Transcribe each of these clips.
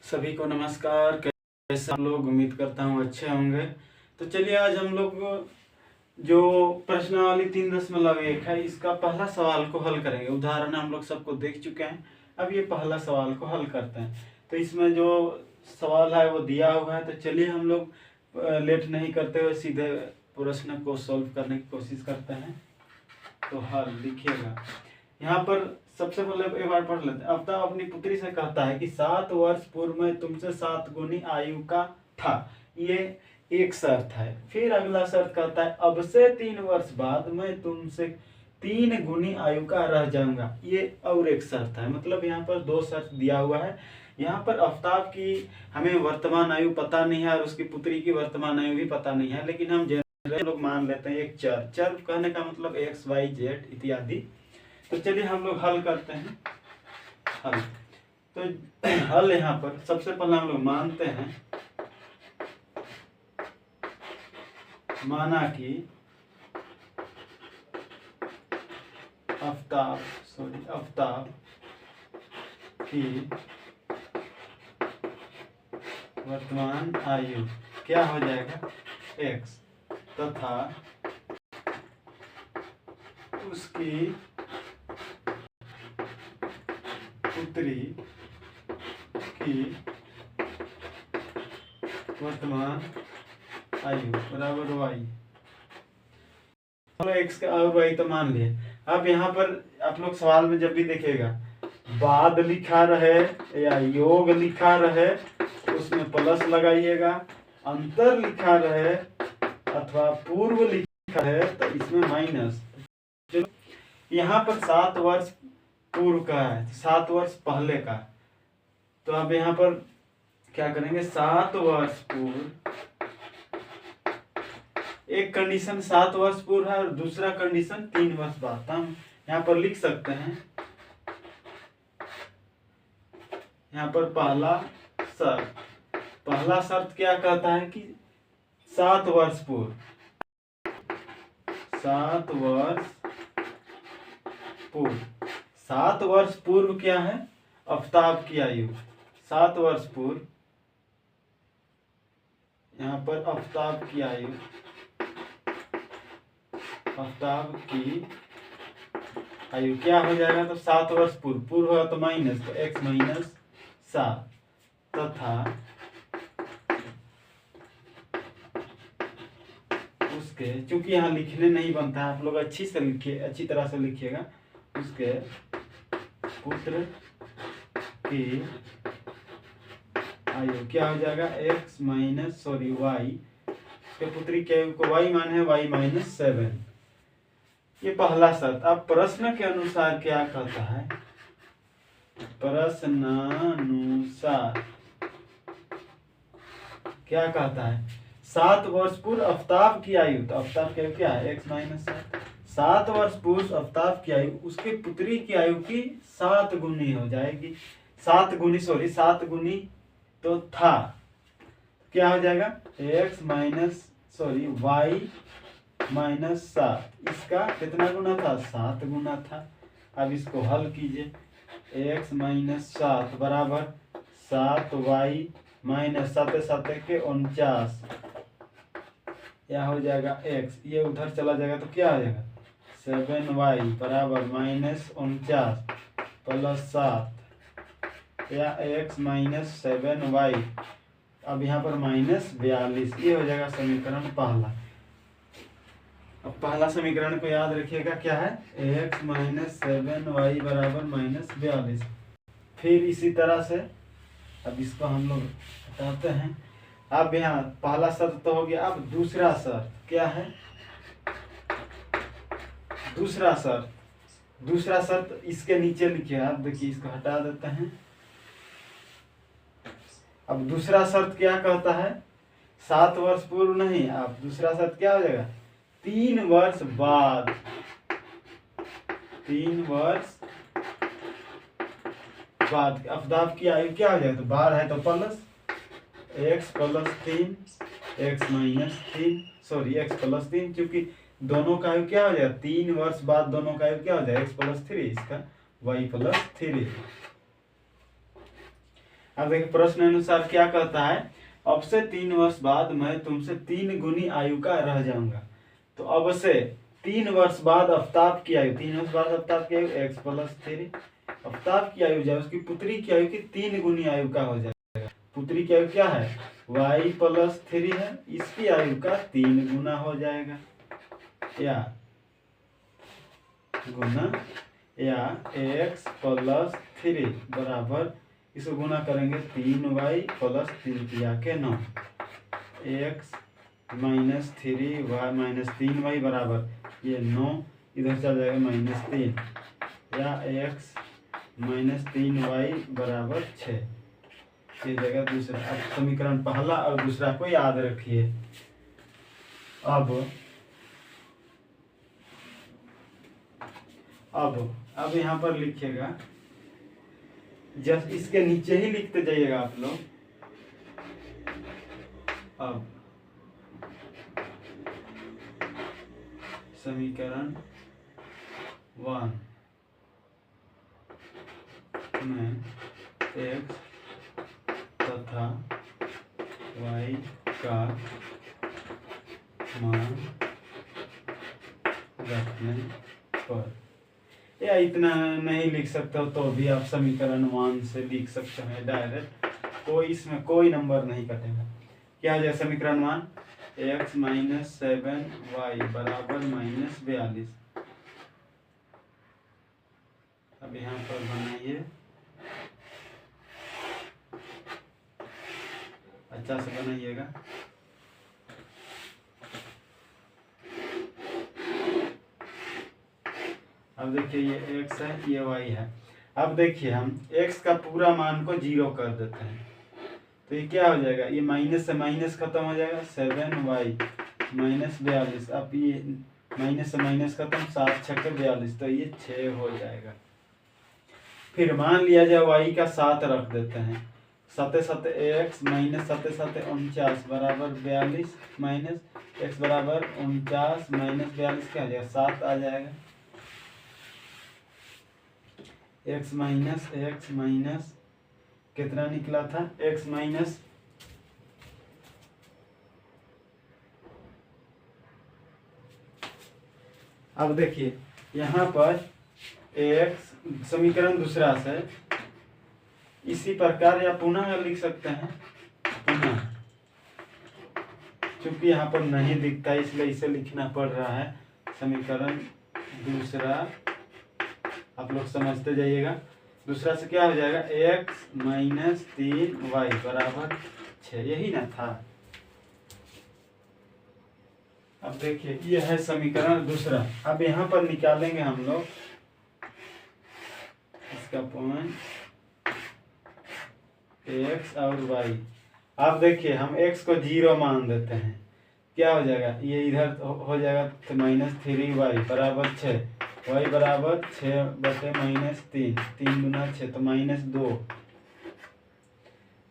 सभी को नमस्कार। कैसे हम लोग, उम्मीद करता हूँ अच्छे होंगे। तो चलिए आज हम लोग जो प्रश्नावली 3.1 है इसका पहला सवाल को हल करेंगे। उदाहरण हम लोग सबको देख चुके हैं, अब ये पहला सवाल को हल करते हैं। तो इसमें जो सवाल है वो दिया हुआ है, तो चलिए हम लोग लेट नहीं करते हुए सीधे प्रश्न को सॉल्व करने की कोशिश करते हैं। तो हल लिखिएगा। यहाँ पर सबसे पहले एक बार पढ़ लेते हैं। अवतार अपनी पुत्री से कहता है कि 7 वर्ष पूर्व में तुमसे 7 गुनी आयु का था। ये एक शर्त है। फिर अगला शर्त कहता है अब से 3 वर्ष बाद मैं तुमसे 3 गुनी आयु का रह जाऊंगा। ये और एक शर्त है। मतलब यहाँ पर 2 शर्त दिया हुआ है। यहाँ पर आफ्ताब की हमें वर्तमान आयु पता नहीं है और उसकी पुत्री की वर्तमान आयु भी पता नहीं है, लेकिन हम लोग मान लेते हैं एक चर कहने का मतलब एक्स वाई जेड इत्यादि। तो चलिए हम लोग हल करते हैं। हल तो हल यहाँ पर सबसे पहले हम लोग मानते हैं, माना कि आफ्ताब की वर्तमान आयु क्या हो जाएगा x तथा उसकी पुत्री की वर्तमान आयु बराबर y। एक्स का और y तो मान लिए। अब यहाँ पर आप लोग सवाल में जब भी देखेगा बाद लिखा रहे या योग लिखा रहे उसमें प्लस लगाइएगा, अंतर लिखा रहे अथवा पूर्व लिखा है तो इसमें माइनस। यहाँ पर 7 वर्ष पूर्व का है, 7 वर्ष पहले का। तो अब यहाँ पर क्या करेंगे, 7 वर्ष पूर्व, एक कंडीशन 7 वर्ष पूर्व है और दूसरा कंडीशन 3 वर्ष बाद। हम यहाँ पर लिख सकते हैं, यहाँ पर पहला शर्त क्या कहता है कि 7 वर्ष पूर्व, 7 वर्ष पूर्व। 7 वर्ष पूर्व क्या है, आफ्ताब की आयु। 7 वर्ष पूर्व यहाँ पर आफ्ताब की आयु, आफ्ताब की आयु क्या हो जाएगा, तो 7 वर्ष पूर्व, पूर्व होगा तो माइनस, तो x माइनस 7 तथा उसके, चूंकि यहाँ लिखने नहीं बनता है, आप लोग अच्छी तरह से लिखिएगा, उसके पुत्र की आयु क्या हो जाएगा x माइनस y। उसके पुत्री की आयु को y मान है y माइनस 7। ये पहला शर्त। अब प्रश्न के अनुसार क्या कहता है, प्रश्नानुसार क्या कहता है, 7 वर्ष पूर्व आफ्ताब की आयु, तो आफ्ताब की आयु क्या है x माइनस 7। 7 वर्ष पूर्व आफ्ताब की आयु उसके पुत्री की आयु की 7 गुनी हो जाएगी। 7 गुनी तो था, क्या हो जाएगा x माइनस y माइनस 7। इसका कितना गुना था, 7 गुना था। अब इसको हल कीजिए, x माइनस 7 बराबर 7y माइनस 7 के 49, यह हो जाएगा x, ये उधर चला जाएगा तो क्या हो जाएगा 7y बराबर माइनस 49 प्लस 7 या x माइनस 7y। अब यहाँ पर माइनस 42, ये हो जाएगा समीकरण पहला। अब पहला समीकरण को याद रखिएगा क्या है, x माइनस 7y बराबर माइनस 42। फिर इसी तरह से अब इसको हम लोग हटाते हैं। अब यहाँ पहला शर्त तो हो गया। अब दूसरा शर्त क्या है, दूसरा शर्त इसके नीचे लिखिए। आप देखिए, इसको हटा देते हैं। अब दूसरा शर्त क्या कहता है, 7 वर्ष पूर्व नहीं, अब दूसरा शर्त क्या हो जाएगा 3 वर्ष बाद, 3 वर्ष बाद आफ्ताब की आयु क्या हो जाएगा, तो 12 है तो plus x plus 3 x minus 3 x plus 3, क्योंकि दोनों का आयु क्या हो जाएगा 3 वर्ष बाद, दोनों का आयु क्या हो जाएगा x प्लस 3, इसका y प्लस 3। अब देखिए प्रश्न अनुसार क्या कहता है, अब से 3 वर्ष बाद मैं तुमसे 3 गुनी आयु का रह जाऊंगा। तो अब से 3 वर्ष बाद आफ्ताब की आयु, 3 वर्ष बाद आफ्ताब की आयु x+3, आफ्ताब की आयु जाए उसकी पुत्री की आयु की 3 गुनी आयु का हो जाएगा। पुत्री की आयु क्या है, y+3 है, इसकी आयु का 3 गुना हो जाएगा, या गुना या x+3 बराबर, इसको गुना करेंगे 3y+3 के 9, x-3y-3y बराबर ये 9, इधर चल जाएगा -3, या x-3y बराबर 6। ये जगह दूसरा। अब समीकरण पहला और दूसरा को याद रखिए। अब यहाँ पर लिखिएगा, जस्ट इसके नीचे ही लिखते जाइएगा आप लोग। अब समीकरण 1 में x तथा y का मान रखने पर, या इतना नहीं लिख सकते हो तो भी आप समीकरण 1 से लिख सकते हैं डायरेक्ट, कोई इसमें कोई नंबर नहीं कटेगा। क्या हो जाए समीकरण 1, x-7y बराबर -42। अब यहाँ पर बनाइए, अच्छा से बनाइएगा। अब देखिए ये x है, ये y है। अब देखिए हम x का पूरा मान को 0 कर देते हैं, तो ये क्या हो जाएगा, ये माइनस से माइनस खत्म हो जाएगा, 7y -42। अब ये माइनस से माइनस खत्म, 7×6=42, तो ये 6 हो जाएगा। फिर मान लिया जाए y का 7 रख देते हैं, 7×7 x -7×7 बराबर 42, माइनस x बराबर 49 -42 क्या आ जाएगा, 7 आ जाएगा। x माइनस कितना निकला था, x माइनस अब देखिए यहाँ पर x समीकरण दूसरा से इसी प्रकार या पुनः लिख सकते हैं, पुनः, क्योंकि यहाँ पर नहीं दिखता इसलिए इसे लिखना पड़ रहा है। समीकरण दूसरा आप लोग समझते जाइएगा। दूसरा से क्या हो जाएगा, x-3y बराबर 6, यही ना था। अब देखिए ये है समीकरण दूसरा। अब यहाँ पर निकालेंगे हम लोग इसका पॉइंट x और y। अब देखिए हम x को 0 मान देते हैं, क्या हो जाएगा, ये इधर हो जाएगा तो -3y बराबर 6, y बराबर 6/-3, 3 गुना 6 तो -2।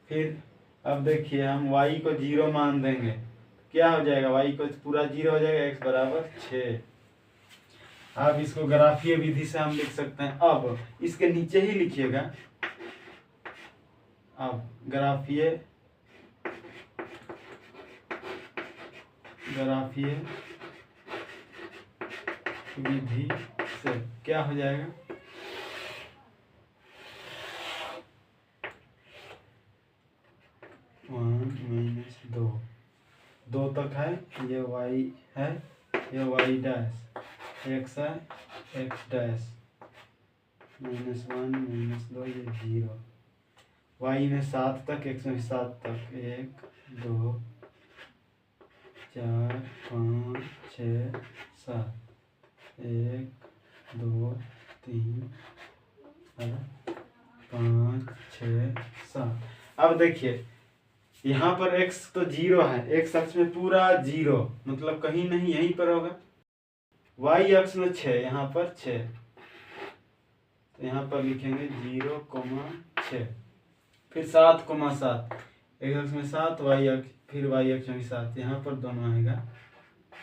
फिर अब देखिए हम y को 0 मान देंगे, क्या हो जाएगा, y को पूरा 0 हो जाएगा, x बराबर 6। अब इसको ग्राफीय विधि से हम लिख सकते हैं। अब इसके नीचे ही लिखिएगा, अब ग्राफीय विधि से क्या हो जाएगा, -2 तक है, ये y है, ये y डैश, x है, x डैश, -1 -2 ये 0, y में 7 तक, x में 7 तक, 1 2 4 5 6 7, 1 2 3 5 6 7। अब देखिए यहाँ पर x तो 0 है, x अक्ष में पूरा 0 मतलब कहीं नहीं यहीं पर होगा, y अक्ष में 6, यहाँ पर 6, तो यहाँ पर लिखेंगे 0,6, फिर 7,7, x अक्ष में 7, y अक्ष, फिर y अक्ष में 7, यहाँ पर दोनों आएगा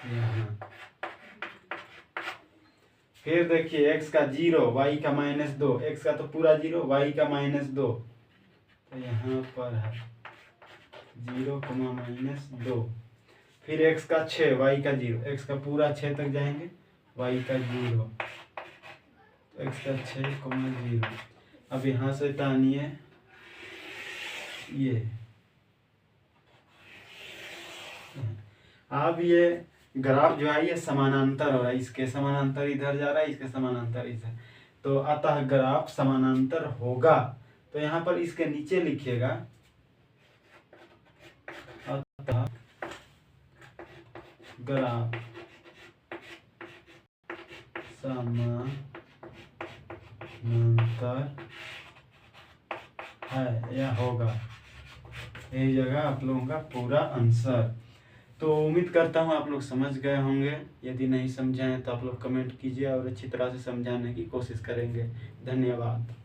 यहाँ। फिर देखिए x का 0, y का -2, x का तो पूरा 0, y का -2, तो यहाँ पर है 0, -2, फिर x का 6, y का 0, x का पूरा 6 तक जाएंगे, y का 0, x का 6, 0। अब यहाँ से तानिए ये, अब ये ग्राफ जो है ये समानांतर हो रहा है, इसके समानांतर इधर जा रहा है, इसके समानांतर इधर, तो अतः ग्राफ समानांतर होगा। तो यहाँ पर इसके नीचे लिखिएगा अतः ग्राफ समानांतर है या होगा, यही जगह आप लोगों का पूरा आंसर। तो उम्मीद करता हूँ आप लोग समझ गए होंगे। यदि नहीं समझे हैं तो आप लोग कमेंट कीजिए और अच्छी तरह से समझाने की कोशिश करेंगे। धन्यवाद।